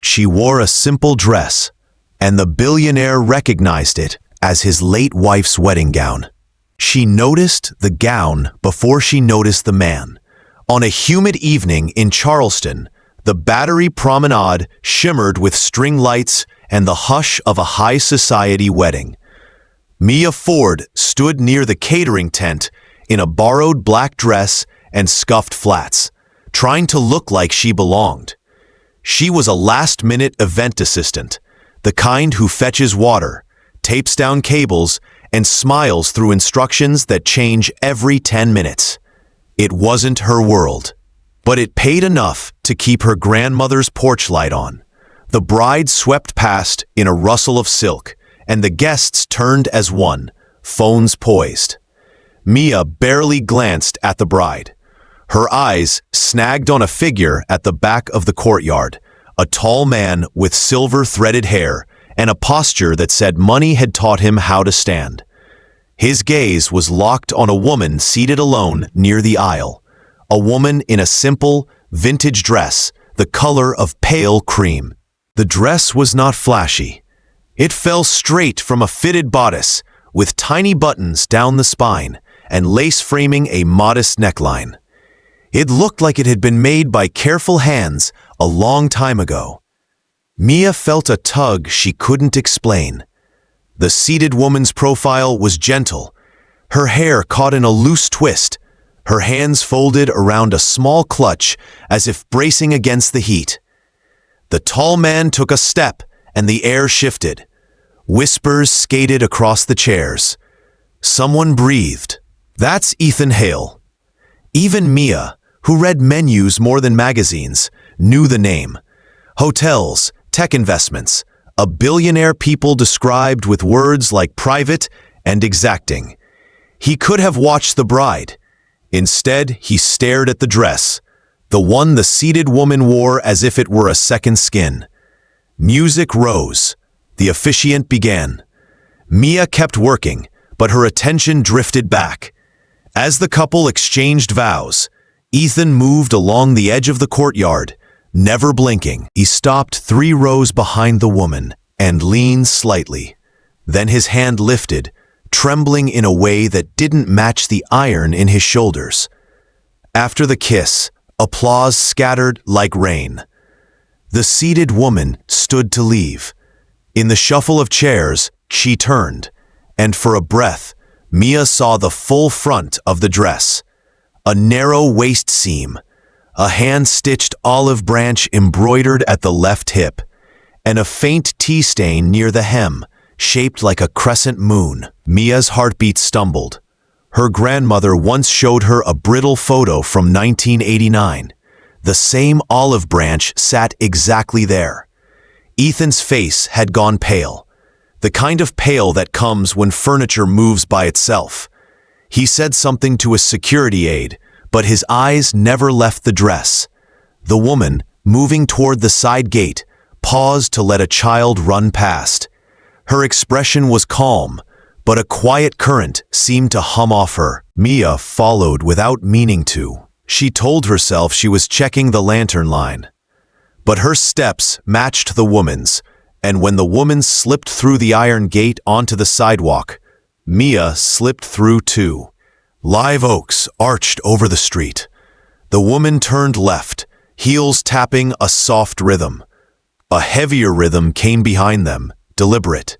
She wore a simple dress, and the billionaire recognized it as his late wife's wedding gown. She noticed the gown before she noticed the man. On a humid evening in Charleston, the Battery Promenade shimmered with string lights and the hush of a high society wedding. Mia Ford stood near the catering tent in a borrowed black dress and scuffed flats, trying to look like she belonged. She was a last-minute event assistant, the kind who fetches water, tapes down cables, and smiles through instructions that change every 10 minutes. It wasn't her world, but it paid enough to keep her grandmother's porch light on. The bride swept past in a rustle of silk, and the guests turned as one, phones poised. Mia barely glanced at the bride. Her eyes snagged on a figure at the back of the courtyard, a tall man with silver-threaded hair and a posture that said money had taught him how to stand. His gaze was locked on a woman seated alone near the aisle, a woman in a simple, vintage dress, the color of pale cream. The dress was not flashy. It fell straight from a fitted bodice with tiny buttons down the spine and lace framing a modest neckline. It looked like it had been made by careful hands a long time ago. Mia felt a tug she couldn't explain. The seated woman's profile was gentle, her hair caught in a loose twist, her hands folded around a small clutch as if bracing against the heat. The tall man took a step and the air shifted. Whispers skated across the chairs. Someone breathed. That's Ethan Hale. Even Mia, who read menus more than magazines, knew the name. Hotels, tech investments, a billionaire people described with words like private and exacting. He could have watched the bride. Instead, he stared at the dress, the one the seated woman wore as if it were a second skin. Music rose. The officiant began. Mia kept working, but her attention drifted back. As the couple exchanged vows, Ethan moved along the edge of the courtyard, never blinking. He stopped 3 rows behind the woman and leaned slightly. Then his hand lifted, trembling in a way that didn't match the iron in his shoulders. After the kiss, applause scattered like rain. The seated woman stood to leave. In the shuffle of chairs, she turned, and for a breath, Mia saw the full front of the dress. A narrow waist seam, a hand-stitched olive branch embroidered at the left hip, and a faint tea stain near the hem, shaped like a crescent moon. Mia's heartbeat stumbled. Her grandmother once showed her a brittle photo from 1989. The same olive branch sat exactly there. Ethan's face had gone pale, the kind of pale that comes when furniture moves by itself. He said something to a security aide, but his eyes never left the dress. The woman, moving toward the side gate, paused to let a child run past. Her expression was calm, but a quiet current seemed to hum off her. Mia followed without meaning to. She told herself she was checking the lantern line. But her steps matched the woman's, and when the woman slipped through the iron gate onto the sidewalk, Mia slipped through too. Live oaks arched over the street. The woman turned left, heels tapping a soft rhythm. A heavier rhythm came behind them, deliberate.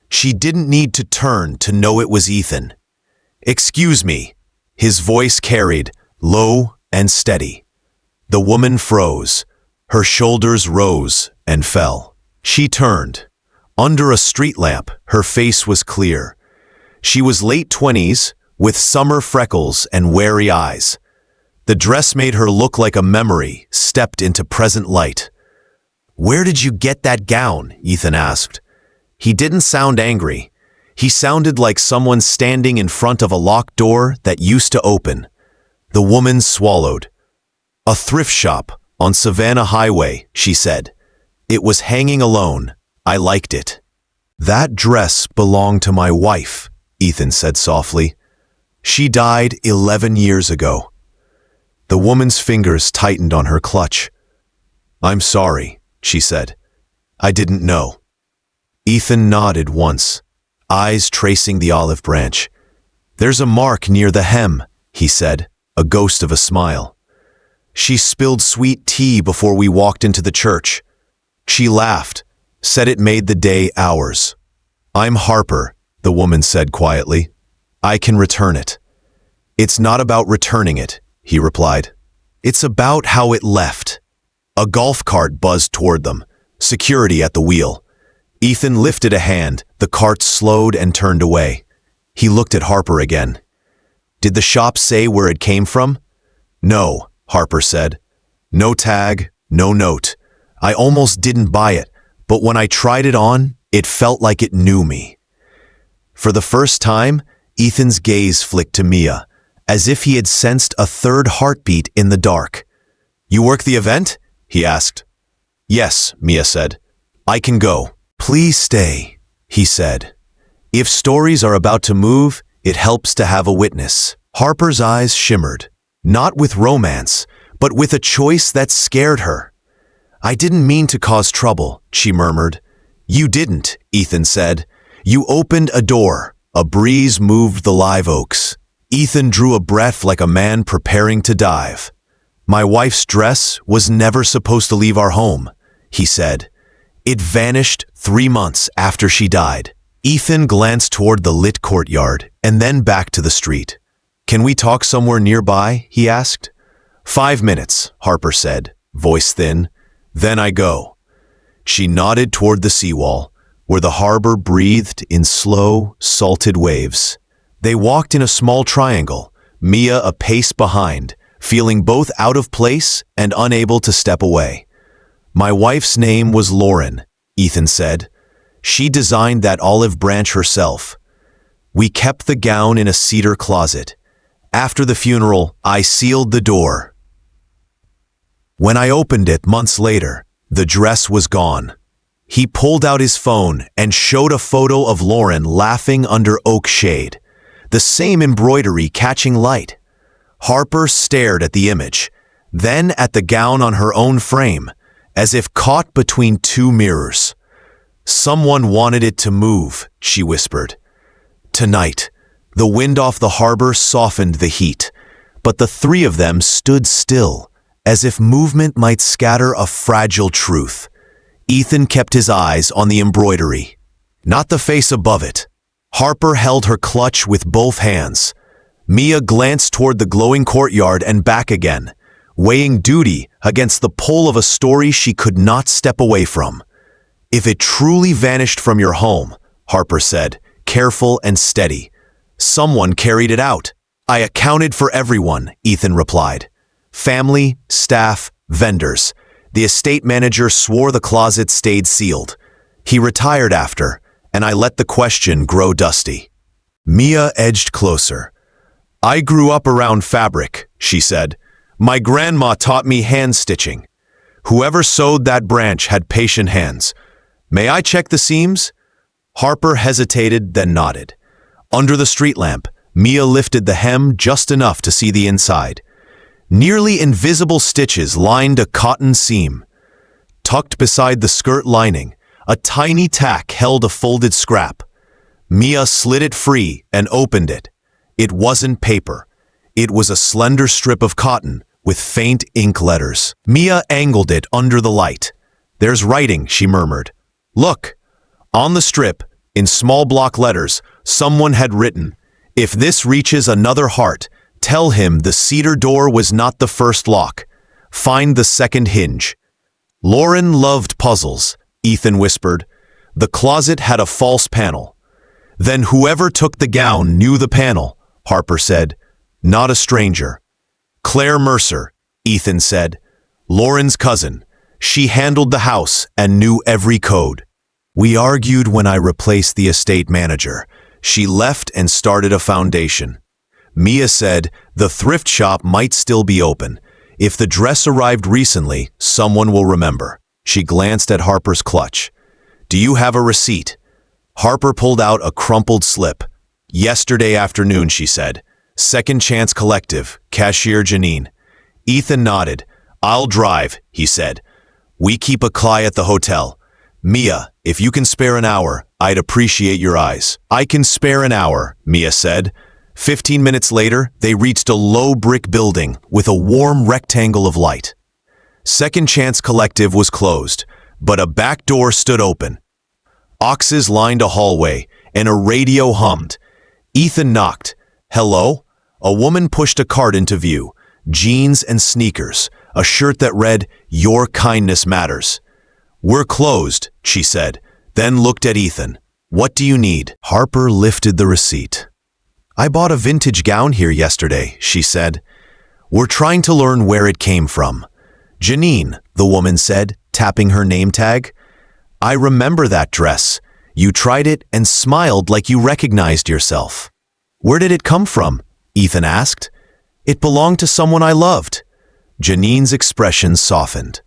She didn't need to turn to know it was Ethan. "Excuse me," his voice carried, low and steady. The woman froze. Her shoulders rose and fell. She turned. Under a street lamp, her face was clear. She was late 20s, with summer freckles and wary eyes. The dress made her look like a memory stepped into present light. "Where did you get that gown?" Ethan asked. He didn't sound angry. He sounded like someone standing in front of a locked door that used to open. The woman swallowed. "A thrift shop on Savannah Highway," she said. "It was hanging alone. I liked it." "That dress belonged to my wife," Ethan said softly. "She died 11 years ago." The woman's fingers tightened on her clutch. "I'm sorry," she said. I didn't know. Ethan nodded once, eyes tracing the olive branch. There's a mark near the hem, he said, a ghost of a smile. She spilled sweet tea before we walked into the church. She laughed, said it made the day ours. I'm Harper, the woman said quietly. I can return it. It's not about returning it, he replied. It's about how it left. A golf cart buzzed toward them, security at the wheel. Ethan lifted a hand, the cart slowed and turned away. He looked at Harper again. Did the shop say where it came from? No, Harper said. No tag, no note. I almost didn't buy it, but when I tried it on, it felt like it knew me. For the first time, Ethan's gaze flicked to Mia, as if he had sensed a third heartbeat in the dark. You work the event? He asked. Yes, Mia said. I can go. Please stay, he said. If stories are about to move, it helps to have a witness. Harper's eyes shimmered, not with romance, but with a choice that scared her. I didn't mean to cause trouble, she murmured. You didn't, Ethan said. You opened a door. A breeze moved the live oaks. Ethan drew a breath like a man preparing to dive. My wife's dress was never supposed to leave our home, he said. It vanished 3 months after she died. Ethan glanced toward the lit courtyard and then back to the street. Can we talk somewhere nearby? He asked. 5 minutes, Harper said, voice thin. Then I go. She nodded toward the seawall, where the harbor breathed in slow, salted waves. They walked in a small triangle, Mia a pace behind, feeling both out of place and unable to step away. My wife's name was Lauren, Ethan said. She designed that olive branch herself. We kept the gown in a cedar closet. After the funeral, I sealed the door. When I opened it months later, the dress was gone. He pulled out his phone and showed a photo of Lauren laughing under oak shade, the same embroidery catching light. Harper stared at the image, then at the gown on her own frame, as if caught between two mirrors. Someone wanted it to move, she whispered. Tonight, the wind off the harbor softened the heat, but the three of them stood still, as if movement might scatter a fragile truth. Ethan kept his eyes on the embroidery, not the face above it. Harper held her clutch with both hands. Mia glanced toward the glowing courtyard and back again, weighing duty against the pull of a story she could not step away from. If it truly vanished from your home, Harper said, careful and steady, someone carried it out. I accounted for everyone, Ethan replied. Family, staff, vendors. The estate manager swore the closet stayed sealed. He retired after, and I let the question grow dusty. Mia edged closer. I grew up around fabric, she said. My grandma taught me hand stitching. Whoever sewed that branch had patient hands. May I check the seams? Harper hesitated, then nodded. Under the street lamp, Mia lifted the hem just enough to see the inside. Nearly invisible stitches lined a cotton seam. Tucked beside the skirt lining, a tiny tack held a folded scrap. Mia slid it free and opened it. It wasn't paper. It was a slender strip of cotton with faint ink letters. Mia angled it under the light. There's writing, she murmured. Look. On the strip, in small block letters, someone had written, if this reaches another heart, tell him the cedar door was not the first lock. Find the second hinge. Lauren loved puzzles, Ethan whispered. The closet had a false panel. Then whoever took the gown knew the panel, Harper said. Not a stranger. Claire Mercer, Ethan said. Lauren's cousin. She handled the house and knew every code. We argued when I replaced the estate manager. She left and started a foundation. Mia said the thrift shop might still be open. If the dress arrived recently, someone will remember. She glanced at Harper's clutch. Do you have a receipt? Harper pulled out a crumpled slip. Yesterday afternoon, she said. Second Chance Collective, cashier Janine. Ethan nodded. I'll drive, he said. We keep a Cly at the hotel. Mia, if you can spare an hour, I'd appreciate your eyes. I can spare an hour, Mia said. 15 minutes later, they reached a low brick building with a warm rectangle of light. Second Chance Collective was closed, but a back door stood open. Oxes lined a hallway, and a radio hummed. Ethan knocked. Hello? A woman pushed a cart into view. Jeans and sneakers, a shirt that read, Your kindness matters. We're closed, she said, then looked at Ethan. What do you need? Harper lifted the receipt. I bought a vintage gown here yesterday, she said. We're trying to learn where it came from. Janine, the woman said, tapping her name tag. I remember that dress. You tried it and smiled like you recognized yourself. Where did it come from? Ethan asked. It belonged to someone I loved. Janine's expression softened.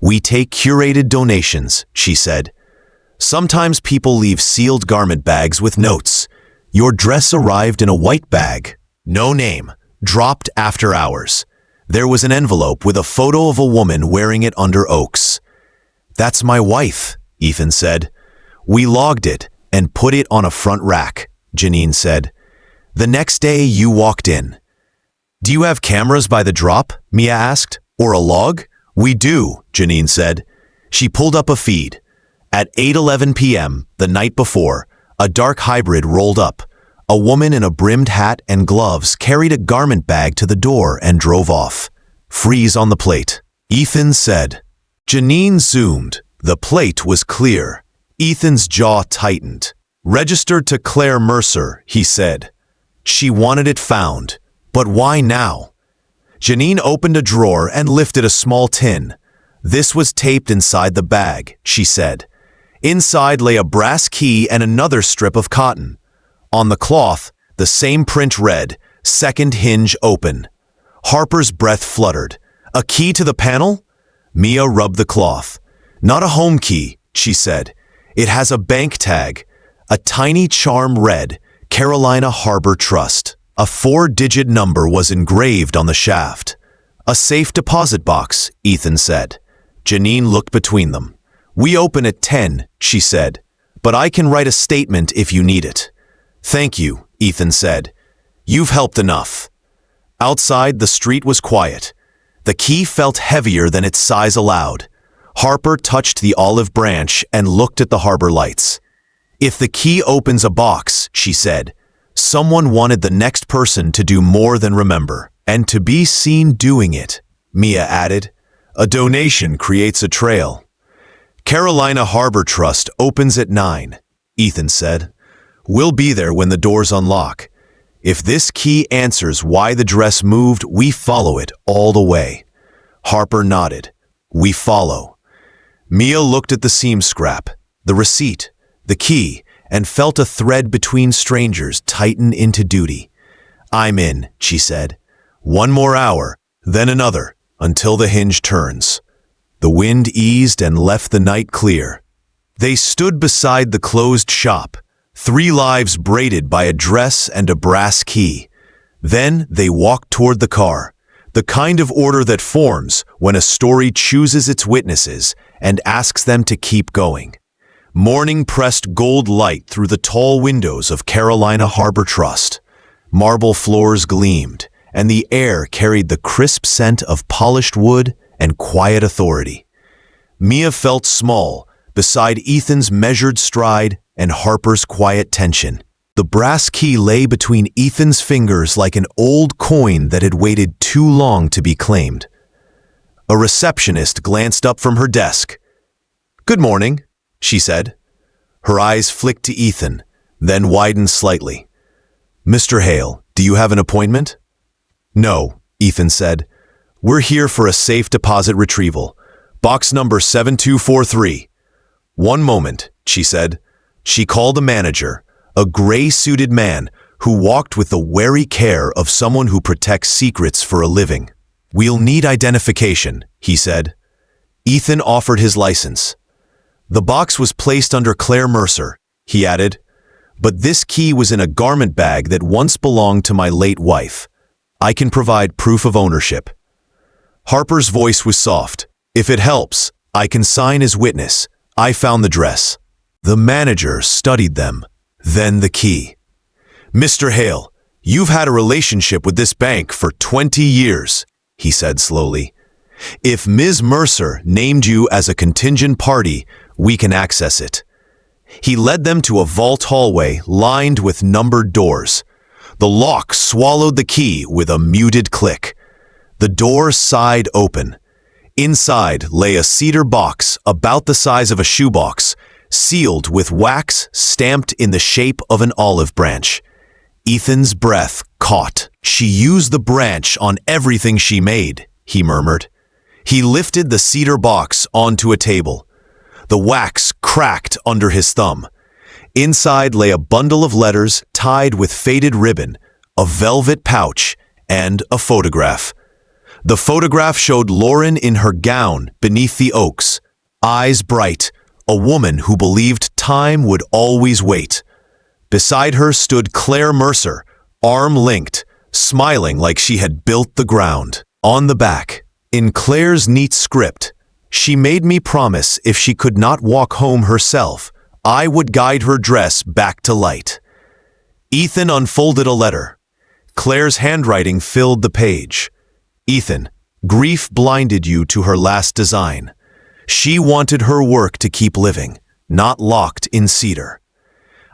We take curated donations, she said. Sometimes people leave sealed garment bags with notes. Your dress arrived in a white bag. No name. Dropped after hours. There was an envelope with a photo of a woman wearing it under oaks. That's my wife, Ethan said. We logged it and put it on a front rack, Janine said. The next day you walked in. Do you have cameras by the drop? Mia asked. Or a log? We do, Janine said. She pulled up a feed. At 8:11 p.m., the night before, a dark hybrid rolled up. A woman in a brimmed hat and gloves carried a garment bag to the door and drove off. Freeze on the plate, Ethan said. Janine zoomed. The plate was clear. Ethan's jaw tightened. Registered to Claire Mercer, he said. She wanted it found. But why now? Janine opened a drawer and lifted a small tin. This was taped inside the bag, she said. Inside lay a brass key and another strip of cotton. On the cloth, the same print read, Second hinge open. Harper's breath fluttered. A key to the panel? Mia rubbed the cloth. Not a home key, she said. It has a bank tag. A tiny charm read, Carolina Harbor Trust. A 4-digit number was engraved on the shaft. A safe deposit box, Ethan said. Janine looked between them. We open at 10, she said. But I can write a statement if you need it. Thank you, Ethan said. You've helped enough. Outside, the street was quiet. The key felt heavier than its size allowed. Harper touched the olive branch and looked at the harbor lights. If the key opens a box, she said, someone wanted the next person to do more than remember, and to be seen doing it, Mia added. A donation creates a trail. Carolina Harbor Trust opens at 9, Ethan said. We'll be there when the doors unlock. If this key answers why the dress moved, we follow it all the way. Harper nodded. We follow. Mia looked at the seam scrap, the receipt, the key, and felt a thread between strangers tighten into duty. I'm in, she said. One more hour, then another, until the hinge turns. The wind eased and left the night clear. They stood beside the closed shop, 3 lives braided by a dress and a brass key. Then they walked toward the car, the kind of order that forms when a story chooses its witnesses and asks them to keep going. Morning pressed gold light through the tall windows of Carolina Harbor Trust. Marble floors gleamed, and the air carried the crisp scent of polished wood and quiet authority. Mia felt small beside Ethan's measured stride and Harper's quiet tension. The brass key lay between Ethan's fingers like an old coin that had waited too long to be claimed. A receptionist glanced up from her desk. Good morning, she said. Her eyes flicked to Ethan, then widened slightly. Mr. Hale, do you have an appointment? No, Ethan said. We're here for a safe deposit retrieval. Box number 7243. One moment, she said. She called a manager, a gray-suited man who walked with the wary care of someone who protects secrets for a living. We'll need identification, he said. Ethan offered his license. The box was placed under Claire Mercer, he added. But this key was in a garment bag that once belonged to my late wife. I can provide proof of ownership. Harper's voice was soft. If it helps, I can sign as witness. I found the dress. The manager studied them, then the key. Mr. Hale, you've had a relationship with this bank for 20 years, he said slowly. If Ms. Mercer named you as a contingent party, we can access it. He led them to a vault hallway lined with numbered doors. The lock swallowed the key with a muted click. The door sighed open. Inside lay a cedar box about the size of a shoebox, sealed with wax stamped in the shape of an olive branch. Ethan's breath caught. She used the branch on everything she made, he murmured. He lifted the cedar box onto a table. The wax cracked under his thumb. Inside lay a bundle of letters tied with faded ribbon, a velvet pouch, and a photograph. The photograph showed Lauren in her gown beneath the oaks, eyes bright, a woman who believed time would always wait. Beside her stood Claire Mercer, arm linked, smiling like she had built the ground. On the back, in Claire's neat script, she made me promise if she could not walk home herself, I would guide her dress back to light. Ethan unfolded a letter. Claire's handwriting filled the page. Ethan, grief blinded you to her last design. She wanted her work to keep living, not locked in cedar.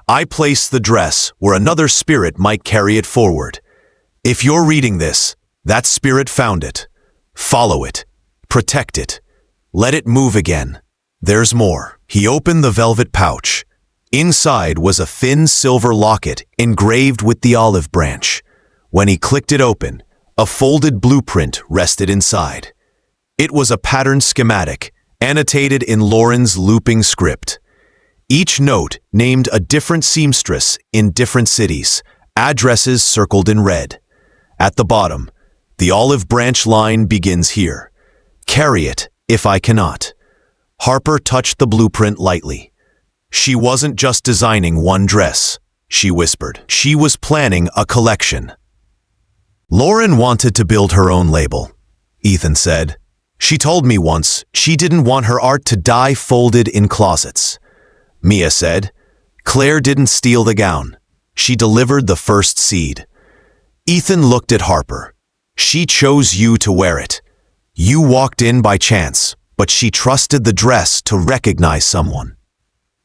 I placed the dress where another spirit might carry it forward. If you're reading this, that spirit found it. Follow it. Protect it. Let it move again. There's more. He opened the velvet pouch. Inside was a thin silver locket engraved with the olive branch. When he clicked it open, a folded blueprint rested inside. It was a pattern schematic, annotated in Lauren's looping script. Each note named a different seamstress in different cities, addresses circled in red. At the bottom, the olive branch line begins here. Carry it if I cannot. Harper touched the blueprint lightly. She wasn't just designing one dress, she whispered. She was planning a collection. Lauren wanted to build her own label, Ethan said. She told me once she didn't want her art to die folded in closets. Mia said. Claire didn't steal the gown. She delivered the first seed. Ethan looked at Harper. She chose you to wear it. You walked in by chance, but she trusted the dress to recognize someone.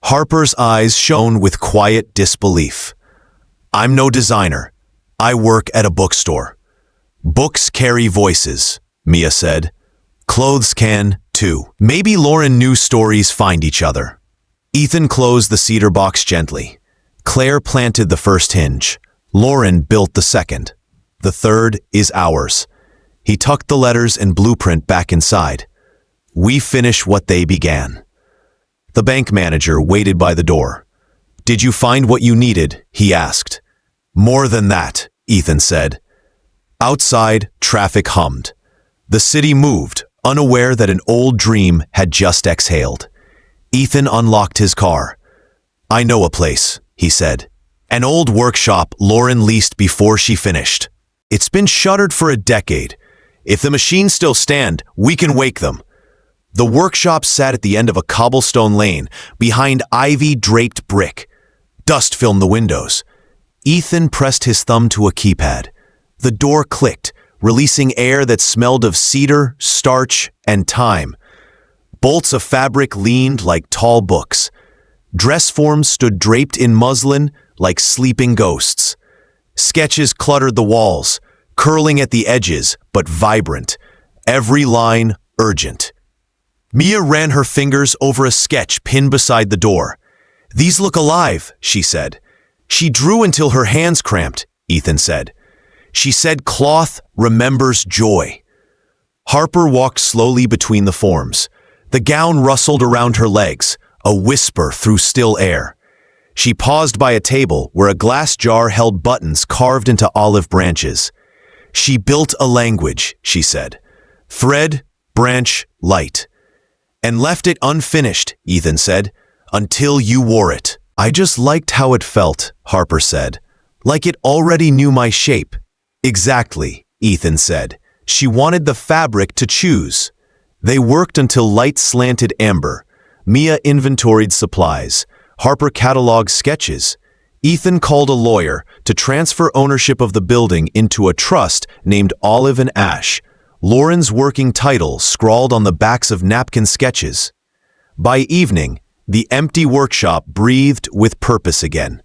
Harper's eyes shone with quiet disbelief. I'm no designer. I work at a bookstore. Books carry voices, Mia said. Clothes can, too. Maybe Lauren knew stories find each other. Ethan closed the cedar box gently. Claire planted the first hinge. Lauren built the second. The third is ours. He tucked the letters and blueprint back inside. We finish what they began. The bank manager waited by the door. Did you find what you needed? He asked. More than that, Ethan said. Outside, traffic hummed. The city moved, unaware that an old dream had just exhaled. Ethan unlocked his car. I know a place, he said. An old workshop Lauren leased before she finished. It's been shuttered for a decade. If the machines still stand, we can wake them. The workshop sat at the end of a cobblestone lane, behind ivy-draped brick. Dust filmed the windows. Ethan pressed his thumb to a keypad. The door clicked, releasing air that smelled of cedar, starch, and thyme. Bolts of fabric leaned like tall books. Dress forms stood draped in muslin like sleeping ghosts. Sketches cluttered the walls, curling at the edges but vibrant, every line urgent. Mia ran her fingers over a sketch pinned beside the door. These look alive, she said. She drew until her hands cramped, Ethan said. She said cloth remembers joy. Harper walked slowly between the forms. The gown rustled around her legs, a whisper through still air. She paused by a table where a glass jar held buttons carved into olive branches. She built a language, she said. Thread, branch, light. And left it unfinished, Ethan said, until you wore it. I just liked how it felt, Harper said. Like it already knew my shape. Exactly, Ethan said. She wanted the fabric to choose. They worked until light slanted amber. Mia inventoried supplies. Harper cataloged sketches. Ethan called a lawyer to transfer ownership of the building into a trust named Olive and Ash. Lauren's working title scrawled on the backs of napkin sketches. By evening, the empty workshop breathed with purpose again.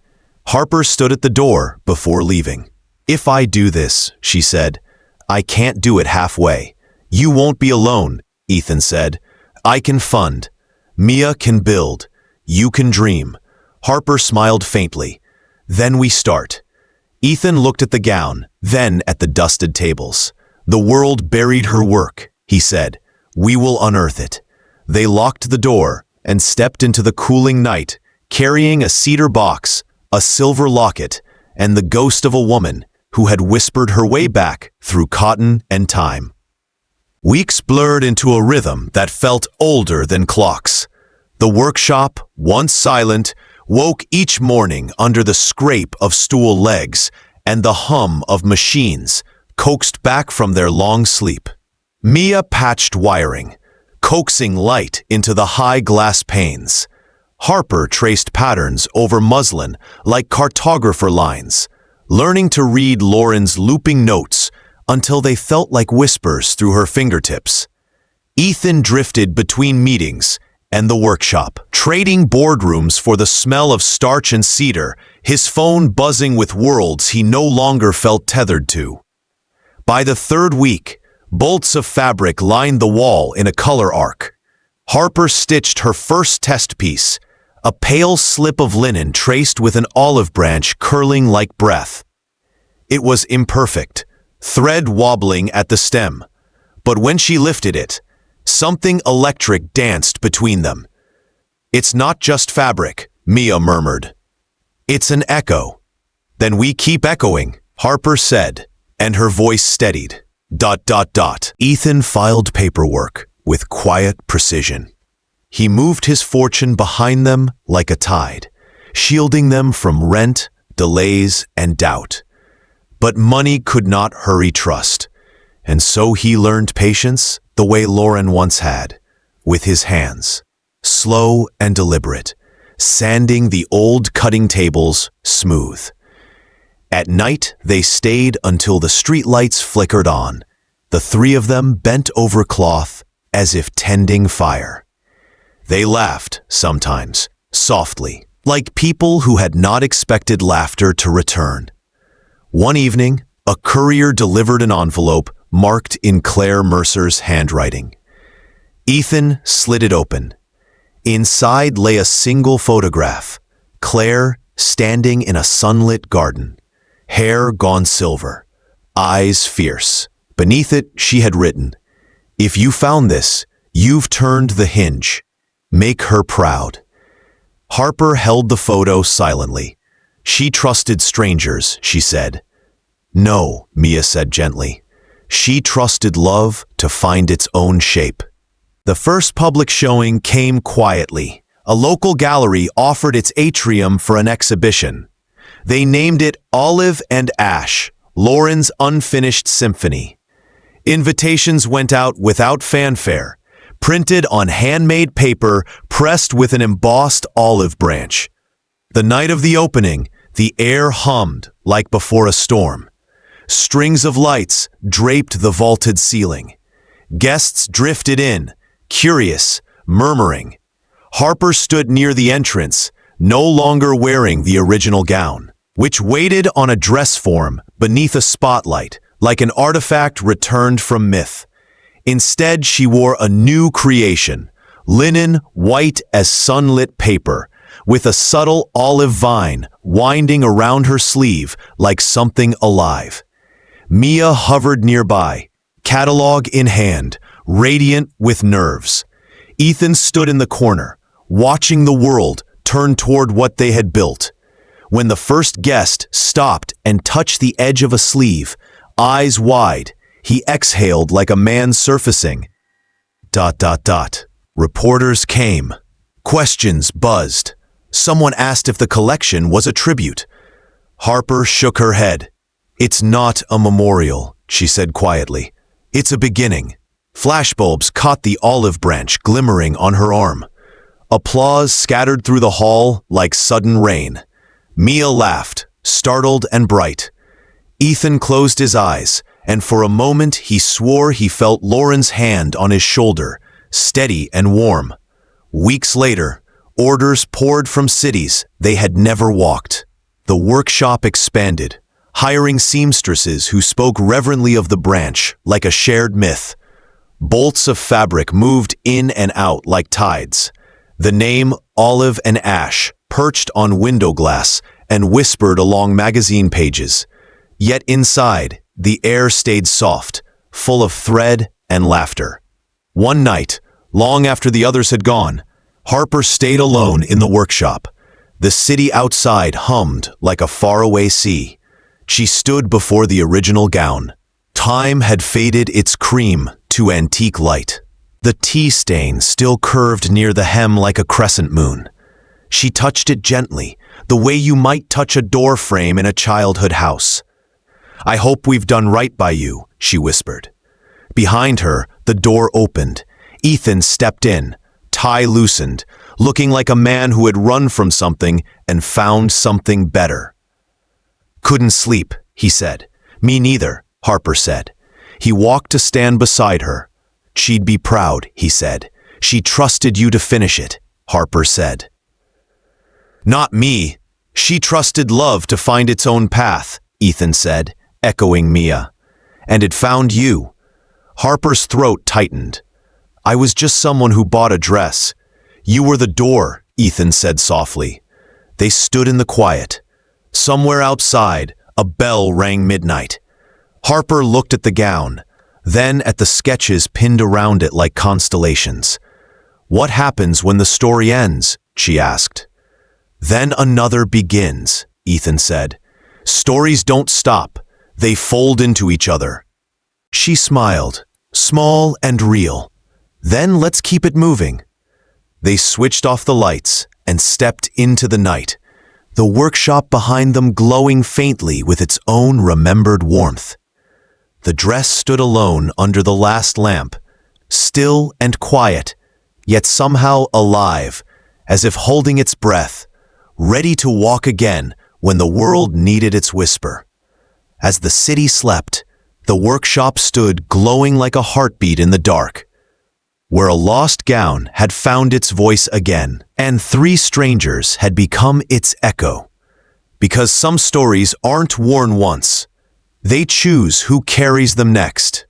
Harper stood at the door before leaving. "If I do this," she said, "I can't do it halfway." "You won't be alone," Ethan said. "I can fund. Mia can build. You can dream." Harper smiled faintly. "Then we start." Ethan looked at the gown, then at the dusted tables. "The world buried her work," he said. "We will unearth it." They locked the door and stepped into the cooling night, carrying a cedar box, a silver locket, and the ghost of a woman who had whispered her way back through cotton and time. Weeks blurred into a rhythm that felt older than clocks. The workshop, once silent, woke each morning under the scrape of stool legs and the hum of machines coaxed back from their long sleep. Mia patched wiring, coaxing light into the high glass panes. Harper traced patterns over muslin like cartographer lines, learning to read Lauren's looping notes until they felt like whispers through her fingertips. Ethan drifted between meetings and the workshop, trading boardrooms for the smell of starch and cedar, his phone buzzing with worlds he no longer felt tethered to. By the third week, bolts of fabric lined the wall in a color arc. Harper stitched her first test piece, a pale slip of linen traced with an olive branch curling like breath. It was imperfect, thread wobbling at the stem, but when she lifted it, something electric danced between them. "It's not just fabric," Mia murmured. "It's an echo." "Then we keep echoing," Harper said, and her voice steadied. ... Ethan filed paperwork with quiet precision. He moved his fortune behind them like a tide, shielding them from rent, delays, and doubt. But money could not hurry trust, and so he learned patience the way Lauren once had, with his hands, slow and deliberate, sanding the old cutting tables smooth. At night, they stayed until the streetlights flickered on, the three of them bent over cloth as if tending fire. They laughed, sometimes, softly, like people who had not expected laughter to return. One evening, a courier delivered an envelope marked in Claire Mercer's handwriting. Ethan slid it open. Inside lay a single photograph, Claire standing in a sunlit garden, hair gone silver, eyes fierce. Beneath it, she had written, "If you found this, you've turned the hinge. Make her proud." Harper held the photo silently. She trusted strangers, she said. "No," Mia said gently. She trusted love to find its own shape. The first public showing came quietly. A local gallery offered its atrium for an exhibition. They named it Olive and Ash, Lauren's Unfinished Symphony. Invitations went out without fanfare, printed on handmade paper pressed with an embossed olive branch. The night of the opening, the air hummed like before a storm. Strings of lights draped the vaulted ceiling. Guests drifted in, curious, murmuring. Harper stood near the entrance, no longer wearing the original gown, which waited on a dress form beneath a spotlight, like an artifact returned from myth. Instead, she wore a new creation, linen white as sunlit paper, with a subtle olive vine winding around her sleeve like something alive. Mia hovered nearby, catalog in hand, radiant with nerves. Ethan stood in the corner, watching the world turn toward what they had built. When the first guest stopped and touched the edge of a sleeve, eyes wide, he exhaled like a man surfacing. ... Reporters came. Questions buzzed. Someone asked if the collection was a tribute. Harper shook her head. "It's not a memorial," she said quietly. "It's a beginning. Flashbulbs caught the olive branch glimmering on her arm. Applause scattered through the hall like sudden rain. Mia laughed, startled and bright. Ethan closed his eyes, and for a moment he swore he felt Lauren's hand on his shoulder, steady and warm. Weeks later, orders poured from cities they had never walked. The workshop expanded, hiring seamstresses who spoke reverently of the branch like a shared myth. Bolts of fabric moved in and out like tides. The name Olive and Ash perched on window glass and whispered along magazine pages. Yet inside, the air stayed soft, full of thread and laughter. One night, long after the others had gone, Harper stayed alone in the workshop. The city outside hummed like a faraway sea. She stood before the original gown. Time had faded its cream to antique light. The tea stain still curved near the hem like a crescent moon. She touched it gently, the way you might touch a door frame in a childhood house. "I hope we've done right by you," she whispered. Behind her, the door opened. Ethan stepped in, tie loosened, looking like a man who had run from something and found something better. "Couldn't sleep," he said. "Me neither," Harper said. He walked to stand beside her. "She'd be proud," he said. "She trusted you to finish it," Harper said. "Not me. She trusted love to find its own path," Ethan said, echoing Mia. "And it found you." Harper's throat tightened. "I was just someone who bought a dress. You were the door," Ethan said softly. They stood in the quiet. Somewhere outside, a bell rang midnight. Harper looked at the gown, then at the sketches pinned around it like constellations. "What happens when the story ends?" she asked. "Then another begins," Ethan said. "Stories don't stop. They fold into each other." She smiled, small and real. "Then let's keep it moving." They switched off the lights and stepped into the night, the workshop behind them glowing faintly with its own remembered warmth. The dress stood alone under the last lamp, still and quiet, yet somehow alive, as if holding its breath, ready to walk again when the world needed its whisper. As the city slept, the workshop stood glowing like a heartbeat in the dark, where a lost gown had found its voice again, and three strangers had become its echo. Because some stories aren't worn once, they choose who carries them next.